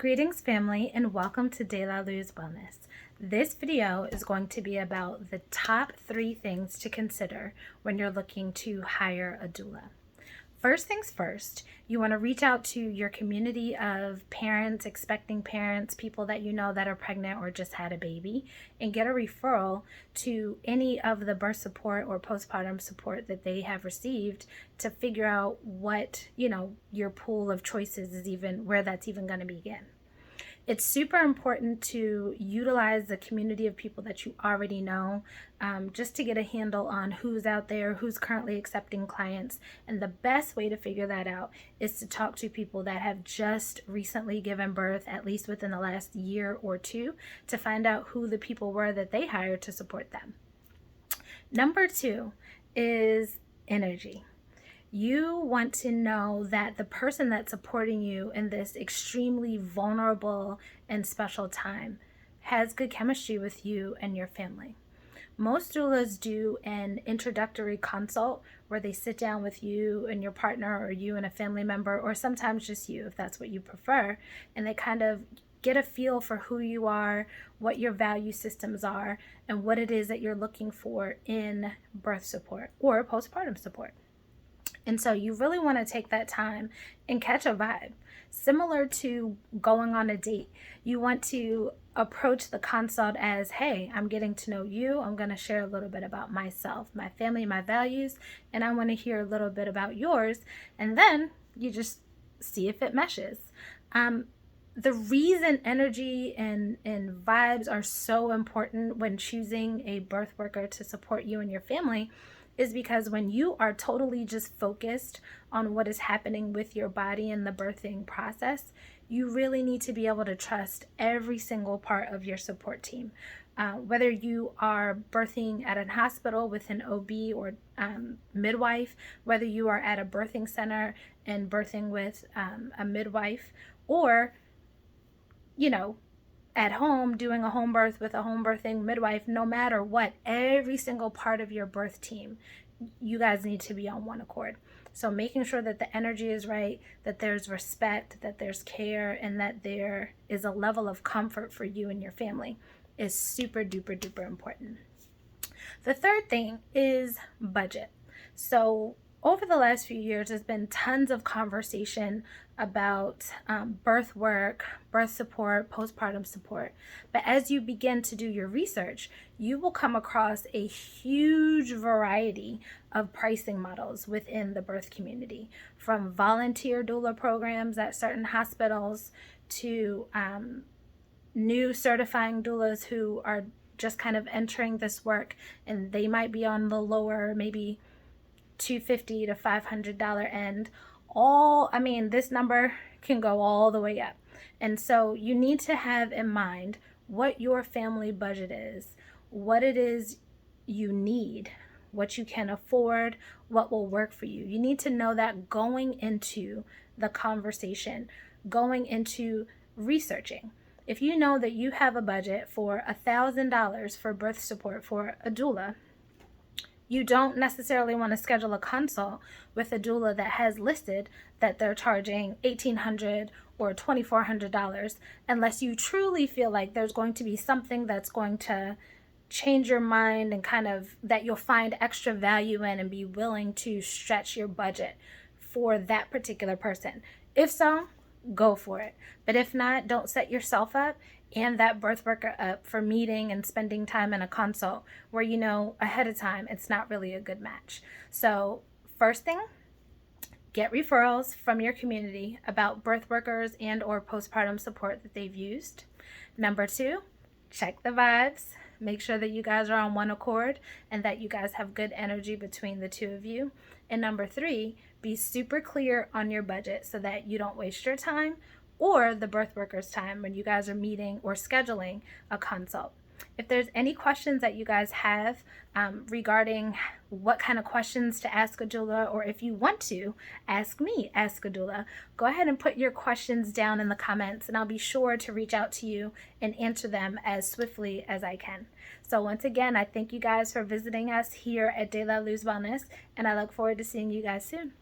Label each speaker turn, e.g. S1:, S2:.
S1: Greetings family and welcome to Doula Wellness. This video is going to be about the top 3 things to consider when you're looking to hire a doula. First things first, you want to reach out to your community of parents, expecting parents, people that you know that are pregnant or just had a baby, and get a referral to any of the birth support or postpartum support that they have received to figure out what, your pool of choices is even, where that's even going to begin. It's super important to utilize the community of people that you already know, just to get a handle on who's out there, who's currently accepting clients. And the best way to figure that out is to talk to people that have just recently given birth, at least within the last year or two, to find out who the people were that they hired to support them. Number 2 is energy. You want to know that the person that's supporting you in this extremely vulnerable and special time has good chemistry with you and your family. Most doulas do an introductory consult where they sit down with you and your partner, or you and a family member, or sometimes just you if that's what you prefer, and they kind of get a feel for who you are, what your value systems are, and what it is that you're looking for in birth support or postpartum support. And so you really want to take that time and catch a vibe. Similar to going on a date, you want to approach the consult as, hey, I'm getting to know you. I'm going to share a little bit about myself, my family, my values, and I want to hear a little bit about yours. And then you just see if it meshes. The reason energy and vibes are so important when choosing a birth worker to support you and your family is because when you are totally just focused on what is happening with your body in the birthing process, you really need to be able to trust every single part of your support team. Whether you are birthing at a hospital with an OB or midwife, whether you are at a birthing center and birthing with a midwife, or, at home doing a home birth with a home birthing midwife, no matter what, every single part of your birth team, you guys need to be on one accord. So making sure that the energy is right, that there's respect, that there's care, and that there is a level of comfort for you and your family is super duper duper important. The third thing is budget. So over the last few years, there's been tons of conversation about birth work, birth support, postpartum support. But as you begin to do your research, you will come across a huge variety of pricing models within the birth community, from volunteer doula programs at certain hospitals to new certifying doulas who are just kind of entering this work, and they might be on the lower, maybe $250 to $500 end. This number can go all the way up. And so you need to have in mind what your family budget is, what it is you need, what you can afford, what will work for you. You need to know that going into the conversation, going into researching. If you know that you have a budget for $1,000 for birth support for a doula, you don't necessarily want to schedule a consult with a doula that has listed that they're charging $1,800 or $2,400 unless you truly feel like there's going to be something that's going to change your mind and kind of that you'll find extra value in and be willing to stretch your budget for that particular person. If so, go for it. But if not, don't set yourself up and that birth worker up for meeting and spending time in a consult where you know ahead of time it's not really a good match. So first thing, get referrals from your community about birth workers and or postpartum support that they've used. Number 2, check the vibes. Make sure that you guys are on one accord and that you guys have good energy between the two of you. And number 3, be super clear on your budget so that you don't waste your time or the birth worker's time when you guys are meeting or scheduling a consult. If there's any questions that you guys have regarding what kind of questions to ask a doula, or if you want to ask me, ask a doula, go ahead and put your questions down in the comments and I'll be sure to reach out to you and answer them as swiftly as I can. So once again, I thank you guys for visiting us here at Doula Wellness, and I look forward to seeing you guys soon.